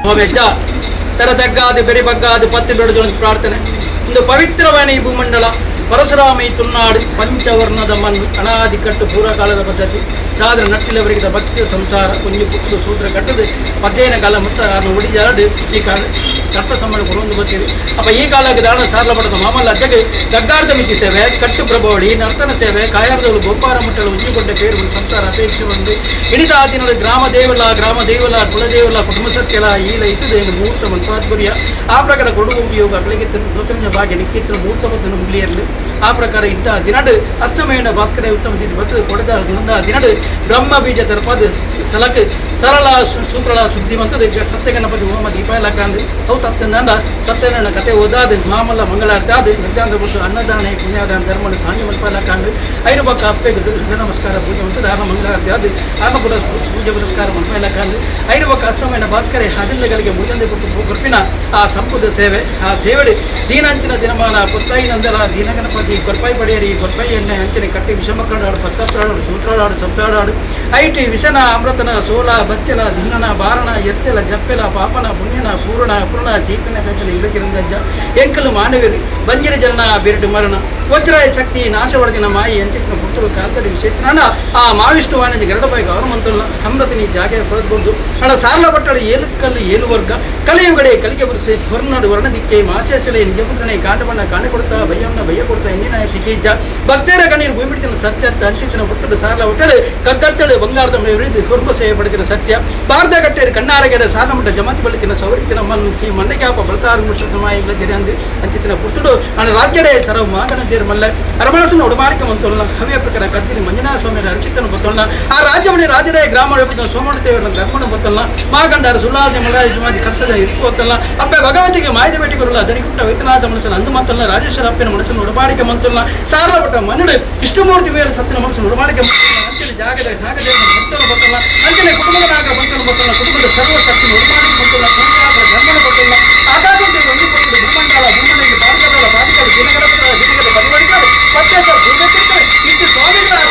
ಹೋಮೆಜ್ಜ ತರದಗ್ಗಾದು ಬೆರಿಬಗ್ಗಾದು ಪತ್ತಿ ಬೆಳೆದು ಪ್ರಾರ್ಥನೆ. ಒಂದು ಪವಿತ್ರವಾದ ಈ ಭೂಮಂಡಲ ಪರಶುರಾಮಿ ತುನ್ನಾಡು ಪಂಚವರ್ಣದ ಮಣ್ಣು ಅನಾದಿ ಕಟ್ಟು ಪೂರ್ವಕಾಲದ ಪದ್ಧತಿ ಸಾದ್ರ ನಟ್ಟಿಲವರಿಗೆ ಭಕ್ತಿ ಸಂಸಾರ ಕುಂಜಿ ಪುಟ್ಟು ಸೂತ್ರ ಕಟ್ಟದು ಪದ್ದೇನ ಕಾಲ ಮತ್ತು ಅದನ್ನು ಉಡಿಜಾಡು ಈ ಕಾಲ ಕಟ್ಟ ಸಂಬಳ ಕೊಡೊಂದು ಬರ್ತೀವಿ ಅಪ್ಪ ಈ ಕಾಲಕ್ಕೆ ದಾಣ ಸಾರ್ಲ ಪಡೆದ ಮಾಮಲ್ಲ ಅಜ್ಜಗೆ ಗಗ್ಗಾರ್ಧ ಮಿತಿ ಸೇವೆ ಕಟ್ಟು ಪ್ರಭಾವಳಿ ನರ್ತನ ಸೇವೆ ಕಾಯಾರ್ದವರು ಗೋಪಾರ ಮುಟ್ಟಲು ಉಜ್ಜಿಕೊಂಡ ಪೇರು ಸಂಸಾರ ಅಪೇಕ್ಷೆ ಒಂದು ಹಿಡಿದ ಆ ದಿನದ ಗ್ರಾಮ ದೇವಲ ಕುಲದೇವಲ ಕುಟುಂಬ ಸತ್ಯಲ ಈಲ ಇತ್ತದೆ ಮುಹೂರ್ತ ಮಂತ್ರಾತ್ಪರ್ಯ ಆ ಪ್ರಕಾರ ಕೊಡುವ ಉಪಯೋಗ ಬೆಳಗ್ಗೆ ನೂತನ ಭಾಗ್ಯ ನಿಕ್ಕಿತ್ತು ಮುಹೂರ್ತ ಮತ್ತು ಮುಗಿಲಿಯರಲ್ಲಿ ಆ ಪ್ರಕಾರ ಇಂಥ ದಿನಡು ಅಸ್ತಮಯನ ಭಾಸ್ಕರ ಉತ್ತಮ ತಿಥಿ ಬತ್ತು ಕೊಡದ ದಿನಡು ಬ್ರಹ್ಮ ಬೀಜ ತರ್ಪದ ಸಲಕ್ ಸರಳ ಸೂತ್ರಳ ಸುದ್ದಿ ಮಂತದ ಸತ್ಯ ಗಣಪತಿ ಹೋಮ ದೀಪ ಎಲ್ಲ ಕಾಂದು ಅವು ತತ್ತಂದ ಸತ್ಯನಾರಾಯಣ ಕತೆ ಓದಾದ ಮಾಮಲ್ಲ ಮಂಗಳಾರತಿ ಆದ ಮಧ್ಯಾಹ್ನ ಕೊಟ್ಟು ಅನ್ನದಾನ ಪುಣ್ಯದಾನ ಧರ್ಮ ಸಾಂಗಿ ಮಲ್ಪ ಎಲ್ಲ ಕಾಂಡು ಐದು ಪಕ್ಕ ಅಪ್ಪೆ ನಮಸ್ಕಾರ ಪೂಜೆ ಮಂತದ ಆನ ಮಂಗಳಾರತಿ ಆದ ಆನ ಕೂಡ ಪೂಜೆ ಪುರಸ್ಕಾರ ಮಲ್ಪ ಎಲ್ಲ ಕಾಂಡು ಐದು ಪಕ್ಕ ಅಸ್ತಮಯನ ಭಾಸ್ಕರ ಹಜಂದಗಳಿಗೆ ಮುಂದೆ ಕೊಟ್ಟು ಕೊರ್ಪಿನ ಆ ಸಂಪುದ ಸೇವೆ ಆ ಸೇವೆಡು ದೀನಂಚಿನ ದಿನಮಾನ ಪೊತ್ತಾಯಿನಂದರ ದೀನ ಗಣಪತಿ ಕೊರ್ಪಾಯಿ ಪಡೆಯರಿ ಕೊರ್ಪಾಯಿ ಎಣ್ಣೆ ಅಂಚನೆ ಕಟ್ಟಿ ವಿಷಮಕ್ಕಡಾಡು ಪತ್ತಾಡು ಸೂತ್ರಾಡಾಡು ಸಂಸಾಡಾಡು ಐಟಿ ವಿಷನ ಅಮೃತನ ಸೋಲ ಬಚ್ಚಲ ಧಿಂಗನ ಬಾರಣ ಎತ್ತೆಲ ಜಪ್ಪೆಲ ಪಾಪನ ಪುಣ್ಯನ ಪೂರ್ಣ ಅಪೂರ್ಣ ಚೀಪಿನ ಕಟ್ಟಲು ಇಳಕಿರಂದಜ್ಜ ಎಂಕಲು ಮಾನವೀರು ಬಂಜಿರ ಜನ ಬೆರಡು ಮರಣ ವಜ್ರಾಯ ಶಕ್ತಿ ನಾಶವರ್ದಿನ ಮಾಯಿ ಎಂಚಿನ ಪುತ್ತಳು ಕಾಲ್ತಡಿ ವಿಷೇತ್ರನ ಆ ಮಾವಿಷ್ಟು ವಾಣಿಜ್ಯ ಗರಡಬಾಯಿ ಗೌರವಂತಲ್ಲ ಅಮೃತನಿ ಜಾಗೆ ಪಡೆದುಕೊಂಡು ಹಣ ಸಾರ್ಲ ಪಟ್ಟಳು ಏಲುಕಲ್ಲು ಏಳು ವರ್ಗ ಕಲಿಯುಗಡೆ ಕಲಿಗೆ ಬುರಿಸೆ ಹೊರನಾಡು ವರ್ಣದಿಕ್ಕೆ ಮಾಶೇಶಲೆ ನಿಜಪುತ್ರನೆ ಕಾಂಡಬಣ್ಣ ಕಾಣಿಕೊಡ್ತಾ ಭಯವನ್ನು ಭಯ ಕೊಡ್ತಾ ಎನ್ನಿನ ತಿಕ್ಕೀಜ ಭಕ್ತರ ಕಣ್ಣೀರು ಭೂಮಿಡ್ತಿನ ಸತ್ಯ ಅಂಚಿತ್ತಿನ ಪುತ್ತಳು ಸಾರ್ಲ ಒಟ್ಟಳು ಕಗ್ಗತ್ತಳು ಬಂಗಾರದ ಮೇಲೆ ಹೊರಬ ಸೇವೆ ಪಡೆದಿನ ಸತ್ಯ ಭಾರತ ಕಟ್ಟೇರಿ ಕಣ್ಣಾರಗೆರ ಸಾಲ ಮುಟ್ಟ ಜಮಾತಿ ಬಳಿಕಿನ ಸೌರಿಕಿನ ಮಣ್ಣು ಈ ಮಣ್ಣೆಗ್ಯಾಪ ಬಳತಾರು ಮುಶ್ರತಮಾಯಿಗಳ ಜರಿ ಅಂದು ಅಂಚಿತ್ತಿನ ಪುಟ್ಟಡು ಹಣ ರಾಜ್ಯಡೆ ಸರವ ಮಾಗನದೇರು ಮಲ್ಲ ಅರಮಣಸನ್ನು ಒಡಮಾಡಿಕೆ ಮಂತೊಲ್ಲ ಹವ್ಯ ಪ್ರಕಾರ ಕರ್ತಿನಿ ಮಂಜನಾ ಸ್ವಾಮಿಯ ಅರ್ಚಿತನ ಬತ್ತೊಲ್ಲ ಆ ರಾಜ್ಯಮಣಿ ರಾಜರೇ ಗ್ರಾಮ ಸೋಮಣ ದೇವರ ಧರ್ಮಣ ಬತ್ತಲ್ಲ ಮಾಗಂಡಾರ ಸುಲಾದಿ ಮಲರಾಜ ಜಮಾತಿ ಖರ್ಚದ ಇಟ್ಟು ಬತ್ತಲ್ಲ ಅಪ್ಪೆ ಭಗವಂತಿಗೆ ಮಾಹಿತಿ ಬೇಟಿಗರುಲ್ಲ ದನಿಕುಂಟ ವೈತನಾಥ ಮನಸ್ಸನ್ನು ಅಂದು ಮಂತಲ್ಲ ರಾಜೇಶ್ವರ ಅಪ್ಪನ ಮನಸ್ಸನ್ನು ಒಡಮಾಡಿಕೆ ಮಂತಲ್ಲ ಸಾಲ ಪಟ್ಟ ಮನ್ನಡು ಇಷ್ಟಮೂರ್ತಿ ಮೇಲೆ ಸತ್ತಿನ ಮನಸ್ಸನ್ನು ಒಡಮಾಡಿಕೆ ಮಂತಲ್ಲ ಅಂಚನೆ ಜಾಗದ ನಾಗದೇವರ ಭಕ್ತನ ಬತ್ತಲ್ಲ ಅಂಚನೆ ಕುಟುಂಬದ ನಾಗ ಭಕ್ತನ ಬತ್ತಲ್ಲ ಕುಟುಂಬದ ಸರ್ವಶಕ್ತಿ ಒಡಮಾಡಿಕೆ ಮಂತಲ್ಲ ಧರ್ಮಣ ಬತ್ತಲ್ಲ ಆಗಾಗಂತೆ ಒಂದು ಕೊಟ್ಟು ಭೂಮಂಡಲ ಭೂಮನೆಗೆ ಭಾರತದ ಬಾಧಿಗಳು ದಿನಗಳ ದಿನಗಳ ಬದಲಾವಣೆಗಳು ಪ್ರತ್ಯೇಕ ಭೂಮಿಗೆ ಇಷ್ಟು ಸ್ವಾಮಿಗಳ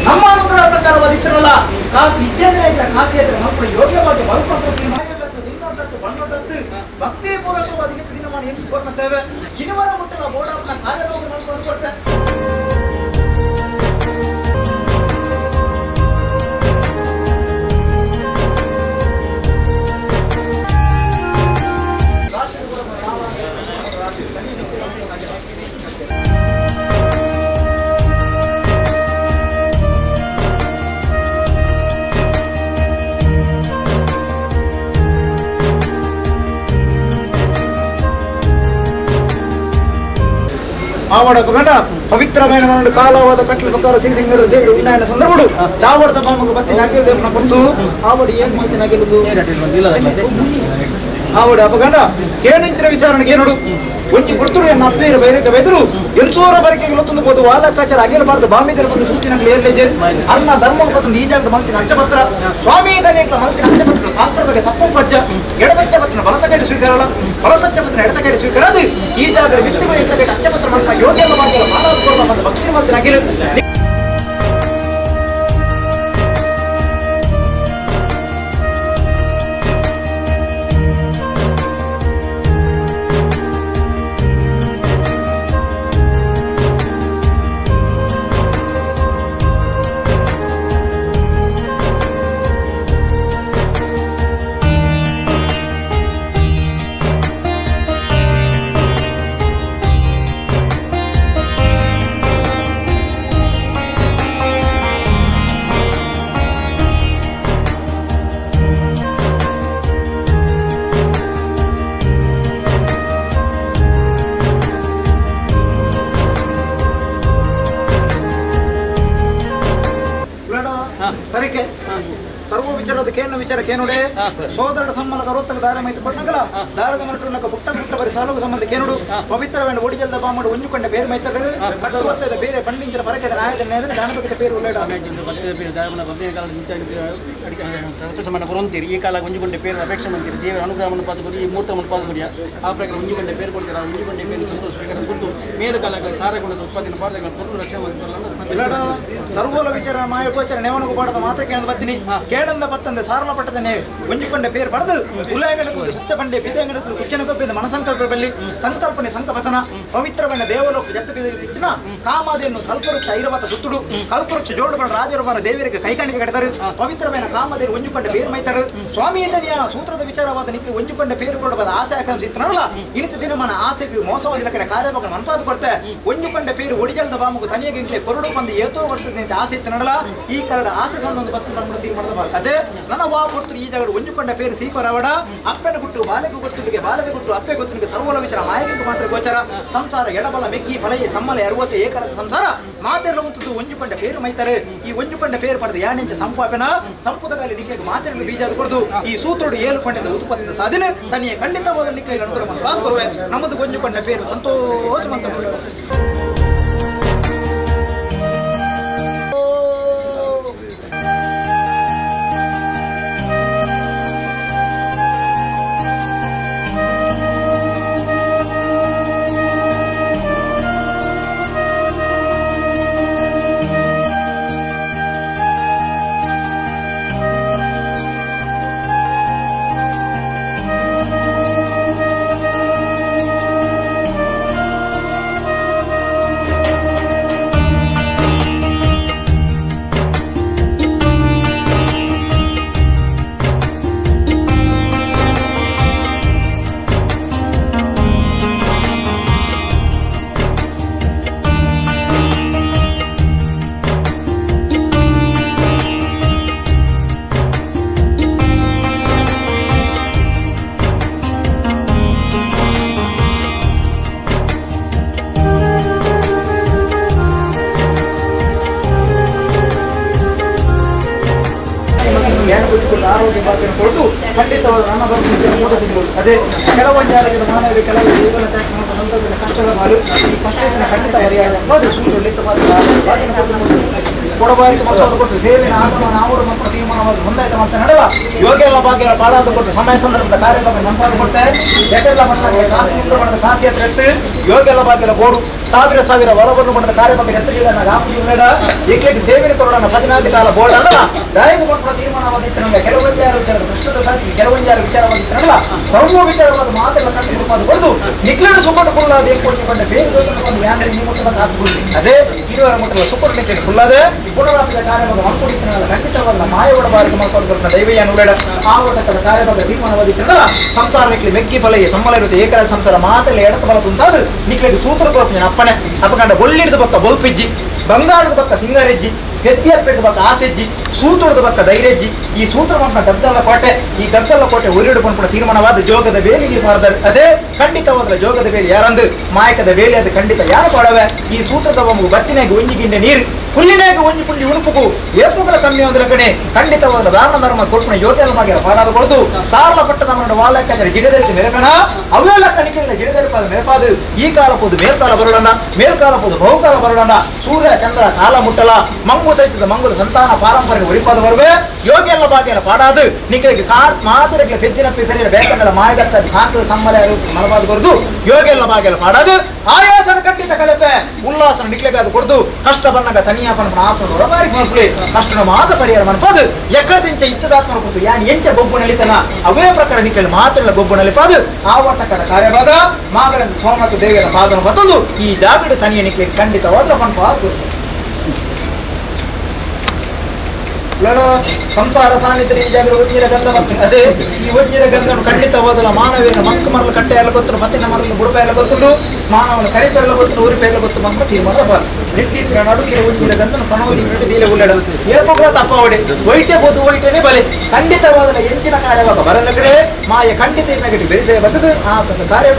ನಮ್ಮ ಅನುಗ್ರಹ ಪ್ರಕಾರವಾದ ಇತ್ರಲ್ಲ ಕಾಸು ಇಚ್ಛೆನೇ ಇಲ್ಲ ಕಾಸು ಇದ್ರೆ ಮಕ್ಕಳು ಯೋಗ್ಯವಾಗಿ ಬದುಕೊಂಡು ಭಕ್ತಿ ಪೂರ್ವಕವಾದ ಕ್ರೀಡಮಾನ ಏನು ಪೂರ್ಣ ಸೇವೆ ಜಿನವರ ಮುಟ್ಟದ ಬೋಡನ್ನ ಕಾರ್ಯರೋಗ ಮಾಡ್ಕೊಂಡು ಕೊಡ್ತೆ ఆవిడ పవిత్రమైన కాలవాద కట్ల ప్రకారం సింగర సేవుడు ఉన్నాయన సందర్భుడు చావడత బామకు బత్తి నాగేలు దేవున పొత్తు ఆవిడ ఏం మంచి నాగేలు ఆవిడ అపగండ కేణించిన విచారణకి ఏనుడు ಒಂಜಿ ಪುರ್ತುಡು ಎನ್ನ ಅಪ್ಪೇರು ಬೈರಕ ಬೆದರು ಎಲ್ಸೋರ ಬರಕೆ ಲೊತ್ತೊಂದು ಬೋದು ವಾಲಕ್ಕಾಚಾರ ಅಗಿಲ ಭಾರತ ಬಾಮಿತರ ಬಂದು ಸೂಚಿನಗಳು ಏರ್ಲೇಜೆ ಅನ್ನ ಧರ್ಮ ಪತ್ತೊಂದು ಈ ಜಾಗದ ಮಲ್ತಿನ ಅಂಚಪತ್ರ ಸ್ವಾಮಿ ದನೇಕ್ಲ ಮಲ್ತಿನ ಅಂಚಪತ್ರ ಶಾಸ್ತ್ರ ಬಗ್ಗೆ ತಪ್ಪು ಪಜ್ಜ ಎಡದಚ್ಚ ಪತ್ರ ಬಲತಕೈಡಿ ಸ್ವೀಕಾರಲ್ಲ ಬಲತಚ್ಚ ಪತ್ರ ಎಡತಕೈಡಿ ಸ್ವೀಕಾರ ಅದು ಈ ಜಾಗದ ವ್ಯಕ್ತಿಗಳು ಇಟ್ಟಕ್ಕೆ ಅಂಚಪತ್ರ ಮಲ್ಪ ಯೋಗ್ಯಲ್ಲ ಮಾಡಿಲ್ಲ ಮಾನವ ಕೊಡಲ್ಲ ಮತ್ತು ಭಕ್ತಿ ಮಲ್ತಿನ ಅಗಿಲ ಸರಿಕೆ ಸರ್ವ ವಿಚಾರದ ಕೇನ ವಿಚಾರ ಕೇನುಡೆ ಸೋದರ ಸಂಬಂಧ ಕರೋತ್ತಕ ದಾರ ಮೈತು ಕೊಟ್ಟಂಗಲ ದಾರದ ನಟುನಕ ಪುಟ್ಟ ಪುಟ್ಟ ಬರಿ ಸಾಲುಗ ಸಂಬಂಧ ಕೇನುಡು ಪವಿತ್ರವೇಣ ಒಡಿಜಲ್ದ ಬಾಮಡು ಒಂಜುಕೊಂಡ ಬೇರೆ ಮೈತಗಳು ಕಟ್ಟುವತ್ತದ ಬೇರೆ ಪಂಡಿಂಜರ ಪರಕದ ನಾಯದ ನೇದ ದಾನಬಕ್ಕೆ ಪೇರು ಉಳ್ಳೇಡ ಭಕ್ತಿಯ ಪೇರು ದಾಮನ ಭಕ್ತಿಯ ಕಾಲದ ಇಂಚಾಗಿ ಸಮಾನ ಬರುವಂತೀರಿ ಈ ಕಾಲ ಒಂಜುಕೊಂಡ ಪೇರು ಅಪೇಕ್ಷೆ ಮಂತಿರಿ ದೇವರ ಅನುಗ್ರಹವನ್ನು ಪಾದಗುರಿ ಈ ಮೂರ್ತವನ್ನು ಪಾದಗುರಿಯ ಆ ಪ್ರಕಾರ ಒಂಜುಕೊಂಡ ಪೇರು ಕೊಡ್ತೀರ ಆ ಒಂಜುಕೊಂಡ ಪೇರು ಸಂತೋಷ ಬೇಕಾದ್ರೆ ಕೊಟ್ಟು ಮೇಲು ಕಾಲಗಳ ಸಾರಗುಣದ ಉತ್ಪಾದನೆ ಪಾದಗಳ ಕೊಟ್ಟು ರಕ್ಷಣೆ ಮಾಡ್ತಾರಲ್ಲ ಸರ್ವೋಲ ವಿಚಾರ ಮಾಯಗೋಚರ ನೆವನಗೂ ಪಾಡದ ಮಾತ್ರ ಕೇಳದ ಬರ್ತೀನಿ ಕೇಳಂದ ಪತ್ತಂದೆ ಸಾರಲ ಪಟ್ಟದನೆ ಒಂಜಿಕೊಂಡ ಪೇರು ಪಡೆದು ಉಲಾಯಗಡಗಳು ಸತ್ಯ ಬಂಡೆ ಬಿದೆಂಗಡಗಳು ಕುಚ್ಚನ ಕೊಬ್ಬಿದ ಮನಸಂಕಲ್ಪ ಬಲ್ಲಿ ಸಂಕಲ್ಪನೆ ಸಂಕಪಸನ ಪವಿತ್ರವನ್ನ ದೇವಲೋಕ ಜತ್ತು ಬಿಚ್ಚಿನ ಕಾಮಾದಿಯನ್ನು ಕಲ್ಪವೃಕ್ಷ ಐರವತ ಸುತ್ತುಡು ಕಲ್ಪವೃಕ್ಷ ಜೋಡುಗಳ ರಾಜರುಬರ ದೇವರಿಗೆ ಕೈಕಾಣಿಕೆ ಕಟ್ಟಿದರು ಪವಿತ್ರವನ್ನ ಕಾಮದೇವರು ಒಂಜಿಕೊಂಡ ಪೇರು ಮೈತರು ಸ್ವಾಮಿ ದನಿಯ ಸೂತ್ರದ ವಿಚಾರವಾದ ನಿತ್ಯ ಒಂಜಿಕೊಂಡ ಪೇರು ಕೊಡಬಾದ ಆಸೆ ಆಕಾಂಕ್ಷಿತ್ರನಲ್ಲ ಇನಿತ ದಿನಮಾನ ಆಸೆಗೆ ಮೋಸವಾಗಿಲ್ಲ ಕಡೆ ಕಾರ್ಯಭಾಗ ಮನಪಾದ ಕೊಡ್ತೆ ಒಂಜಿಕೊಂಡ ಪೇರು ಒಡಿಜಲ್ದ ಬಾಮುಗು ತನಿಯಗಿಂಕ್ಲೆ ಕೊರಡು ಬಂದು ಏತೋ ವರ್ಷದ ಆಸೆ ಇತ್ತನಲ್ಲ ಈ ಕರಡ ಆಸೆ ಸಂಬಂಧ ಬತ್ತು ನಮ್ಮ ತೀರ್ಮಾನದ ಅದೇ ನನ್ನ ವಾ ಕೊಟ್ಟು ಈ ಜಾಗ ಒಂಜುಕೊಂಡ ಪೇರು ಸೀಕರವಡ ಅಪ್ಪನ ಗುಟ್ಟು ಬಾಲೆಗೂ ಗೊತ್ತುಗೆ ಬಾಲದ ಗುಟ್ಟು ಅಪ್ಪೆ ಗೊತ್ತುಗೆ ಸರ್ವೋಲ ವಿಚಾರ ಮಾಯಗಿಂಟು ಮಾತ್ರ ಗೋಚರ ಸಂಸಾರ ಎಡಬಲ ಮೆಕ್ಕಿ ಫಲಯೆ ಸಮ್ಮಲ 60 ಏಕರಸ ಸಂಸಾರ ಮಾತೆಲ್ಲ ಉಂಟು ಒಂಜುಕೊಂಡ ಪೇರು ಮೈತಾರೆ ಈ ಒಂಜುಕೊಂಡ ಪೇರು ಪಡೆದ ಯಾಣಿಂಚ ಸಂಪಾಪನ ಸಂಪುಟದಲ್ಲಿ ನಿಕ್ಲೆಗೆ ಮಾತೆರಲು ಬೀಜ ಕೊಡದು ಈ ಸೂತ್ರೋಡು ಏಳುಕೊಂಡ ಉತ್ಪತ್ತಿದ ಸಾಧನೆ ತನಿಯ ಖಂಡಿತವಾದ ನಿಕ್ಲೆಗೆ ಅನುಗ್ರಹ ಬರುವೆ ನಮ್ಮದು ಒಂಜುಕೊಂಡ ಪೇರು ಸಂತೋಷವಂತ ಆರೋಗ್ಯ ಭಾಗ್ಯವನ್ನು ಕೊಟ್ಟು ಖಂಡಿತವಾದ ನನ್ನ ಬಗ್ಗೆ ಅದೇ ಕೆಲವೊಂದು ಯಾರಿಗೆ ಮಾನವರಿಗೆ ಕೆಲವು ಜೀವನ ಚಾಕಿ ಮತ್ತು ಸಂಸದರ ಕಷ್ಟದ ಮಾಡು ಈ ಕಷ್ಟದಿಂದ ಖಂಡಿತ ಪರಿಹಾರ ಸೂಚನೆ ಕೊಡಬಾರಿಗೆ ಮಕ್ಕಳು ಕೊಟ್ಟು ಸೇವೆನ ಆಗಮ ನಾವು ಮಕ್ಕಳು ತೀರ್ಮಾನವಾಗಿ ಹೊಂದಾಯ್ತು ಅಂತ ನಡೆವ ಯೋಗೆಲ್ಲ ಭಾಗ್ಯ ಪಾಡಾದ ಕೊಟ್ಟು ಸಮಯ ಸಂದರ್ಭದ ಕಾರ್ಯಕ್ರಮ ನಂಪಾದ ಕೊಡ್ತೆ ಎಟ್ಟೆಲ್ಲ ಮಟ್ಟದ ಕಾಸಿ ಉಂಟು ಮಾಡಿದ ಕಾಸಿ ಹತ್ರ ಎತ್ತು ಯೋಗೆಲ್ಲ ಭಾಗ್ಯದ ಬೋಡು ಸಾವಿರ ಹೊರಬನ್ನು ಮಾಡಿದ ಕಾರ್ಯಕ್ರಮ ಎತ್ತಲಿಲ್ಲ ಗಾಪು ಬೇಡ ಏಕಲಿಕ್ಕೆ ಸೇವೆನ ಕೊರೋಣ 14 ಕಾಲ ಬೋರ್ಡ್ ಅಲ್ಲ ದಯವು ಕೊಟ್ಟು ತೀರ್ಮಾನವಾಗಿತ್ತು ಕೆಲವೊಂದು ಯಾರು ವಿಚಾರ ಕೃಷ್ಣದ ಸಾಕಿ ಕೆಲವೊಂದು ಯಾರು ವಿಚಾರವಾಗಿತ್ತಲ್ಲ ಸರ್ವ ವಿಚಾರವಾದ ಮಾತೆಲ್ಲ ಕಂಡು ಕೊಡದು ನಿಕ್ಲಡ ಸುಕೊಂಡು ಕೊಳ್ಳಾದ ಏರ್ಪಡಿಸಿಕೊಂಡ ಬೇರೆ ಯಾರು ಈ ಮುಟ್ಟದ ಕಾತುಕೊಳ್ಳಿ ಅದೇ ಇರುವರ ಮುಟ್ಟದ ಸುಪರ್ ನಿಕ್ಲಡ ಕೊಳ್ಳಾದೆ ಪುನರಾಪಿದ ಕಾರ್ಯವನ್ನು ಮಾಡ್ಕೊಂಡಿದ್ದಾನಲ್ಲ ಖಂಡಿತವಾದ ಮಾಯವಡ ಬಾರಿಗೆ ಮಾಡ್ಕೊಂಡು ದೈವಯ್ಯ ನೋಡೇಡ ಆ ಒಟ್ಟದ ಕಾರ್ಯವಾಗ ತೀರ್ಮಾನವಾಗಿತ್ತಲ್ಲ ಸಂಸಾರ ನಿಕ್ಲಿ ಮೆಗ್ಗಿ ಬಲಯ ಸಮ್ಮಲ ಇರುತ್ತೆ ಏಕರಾಜ ಸಂಸಾರ ಮಾತೆಲ್ಲ ಎಡತ ಬಲ ತುಂತಾದು ನಿಕ್ಲಿಗೆ ಸೂತ್ರ ಕೊರಪನ ಅಪ್ಪನೆ ಅಪ್ಪಕಂಡ ಬೊಳ್ಳಿಡಿದ ಪಕ್ಕ ಬೊಲ್ಪಿಜ್ಜಿ ಬಂಗಾರದ ಪಕ್ಕ ಸಿಂಗಾರೆಜ್ಜಿ ಕೆತ್ತಿಯಪ್ಪೆದ ಪಕ್ಕ ಆಸೆಜ್ಜಿ ಸೂತ್ರದ ಪಕ್ಕ ಧೈರ್ಯಜ್ಜಿ ಈ ಸೂತ್ರ ಮಟ್ಟ ಗದ್ದಲ ಕೋಟೆ ಈ ಗದ್ದಲ ಕೋಟೆ ಉರಿಡು ಬಂದ್ಬಿಡ ತೀರ್ಮಾನವಾದ ಜೋಗದ ಬೇಲಿ ಇರಬಾರ್ದು ಅದೇ ಖಂಡಿತವಾದ ಜೋಗದ ಬೇಲಿ ಯಾರಂದು ಮಾಯಕದ ಬೇಲಿ ಅದು ಖಂಡಿತ ಯಾರು ಕೊಡವೆ ಈ ಸೂತ್ರದ ಬೊಮ್ಮು ಬತ್ತಿನಾಗಿ ಒಂಜಿಗಿಂಡೆ ನೀರು ಹುಲ್ಲಿನಾಗ ಒಂಜಿ ಪುಳ್ಳಿ ಉಣುಪುಗು ಏಪುಗಳ ಕಮ್ಮಿ ಒಂದ್ರ ಕಡೆ ಖಂಡಿತವಾದ ದಾನ ಧರ್ಮ ಕೊಡ್ಪುಣ ಯೋಗ್ಯನ ಬಗ್ಗೆ ಪಾಡಾದಗೊಳ್ದು ಸಾರಲ ಪಟ್ಟದ ಮರಣ ವಾಲಕ್ಕ ಜಿಡದರಿಕೆ ಮೆರಕಣ ಅವೆಲ್ಲ ಕಣಿಕೆಗಳ ಜಿಡದರಿಪಾದ ಮೆರಪಾದು ಈ ಕಾಲ ಪೋದು ಮೇಲ್ಕಾಲ ಬರೋಣ ಮೇಲ್ಕಾಲ ಪೋದು ಬಹುಕಾಲ ಬರೋಣ ಸೂರ್ಯ ಚಂದ್ರ ಕಾಲ ಮುಟ್ಟಲ ಮಂಗು ಸಹಿತದ ಮಂಗುದ ಸಂತಾನ ಪಾರಂಪರ್ಯ ಉರಿಪಾದ ಬರುವೆ ಯೋಗ್ಯಲ್ಲ ಭಾಗ್ಯಲ್ಲ ಪಾಡಾದು ನಿಖಲಿಗೆ ಮಾತುರಕ್ಕೆ ಪೆದ್ದಿನ ಪಿಸರಿಯ ಬೇಕಂಗಲ ಮಾಯದಕ್ಕ ಸಾಂಕದ ಸಮ್ಮಲ ಮನವಾದ ಬರೆದು ಯೋಗ್ಯಲ್ಲ ಭಾಗ್ಯಲ್ಲ ಪಾಡಾದು ಆಯಾಸನ ಖಂಡಿತ ಕಲೆಪೆ ಉಲ್ಲಾಸನ ನಿಕ್ಲೆಗೆ ಅದು ಕೊಡ್ದು ಕಷ್ಟ ಬನ್ನಗ ತನಿಯಾಪನ ಆಪನ ಹೊರಬಾರಿ ಮಾಡ್ಕೊಳ್ಳಿ ಕಷ್ಟನ ಮಾತ ಪರಿಹಾರ ಮನಪಾದು ಎಕ್ಕಡದಿಂಚ ಇತ್ತದಾತ್ಮನ ಕೊಟ್ಟು ಯಾನ್ ಎಂಚ ಗೊಬ್ಬು ನಲಿತನ ಅವೇ ಪ್ರಕಾರ ನಿಕ್ಲೆ ಮಾತ್ರ ಗೊಬ್ಬು ನಲಿಪಾದು ಆವರ್ತಕದ ಕಾರ್ಯಭಾಗ ಮಾಗರ ಸೋಮನಾಥ ದೇವಿಯ ಪಾದನ ಮತ್ತೊಂದು ಈ ಜಾಗಡು ತನಿಯ ನಿಕ್ಲೆ ಖಂಡಿತವಾದ ಮನಪಾದು ಸಂಸಾರ ಸಾನ್ನಿಧ್ಯ ಈ ಜಾಗ ಒಜ್ಜಿರ ಗಂಧ ಅದೇ ಈ ಒಜ್ಜಿರ ಗಂಧನು ಖಂಡಿತವಾದಲ್ಲ ಮಾನವೇನ ಮಂಕ ಮರಲು ಕಟ್ಟೆ ಎಲ್ಲ ಗೊತ್ತು ಮತ್ತಿನ ಮರಲು ಬುಡಪ ಎಲ್ಲ ಗೊತ್ತುಂಡು ಮಾನವನ ಕರಿಪ ಎಲ್ಲ ಗೊತ್ತು ಊರಿಪ ಎಲ್ಲ ಗೊತ್ತು ಮಂಕ ತೀರ್ಮಾನ ನಿಟ್ಟಿನ ನಡುಕಿರ ಒಜ್ಜಿರ ಗಂಧನು ಪಣವದಿ ಬಿಟ್ಟಿದೀಲೆ ಉಳ್ಳಡ ಏರ್ಪಗಳ ತಪ್ಪಾವಡೆ ಒಯ್ಟೆ ಬೋದು ಒಯ್ಟೆನೆ ಬಲೆ ಖಂಡಿತವಾದಲ್ಲ ಎಂಚಿನ ಕಾರ್ಯವಾಗ ಬರಲಗಡೆ ಮಾಯ ಖಂಡಿತ ನೆಗಟಿ ಬೆಳೆಸೇ ಬರ್ತದೆ ಆ ಕಾರ್ಯ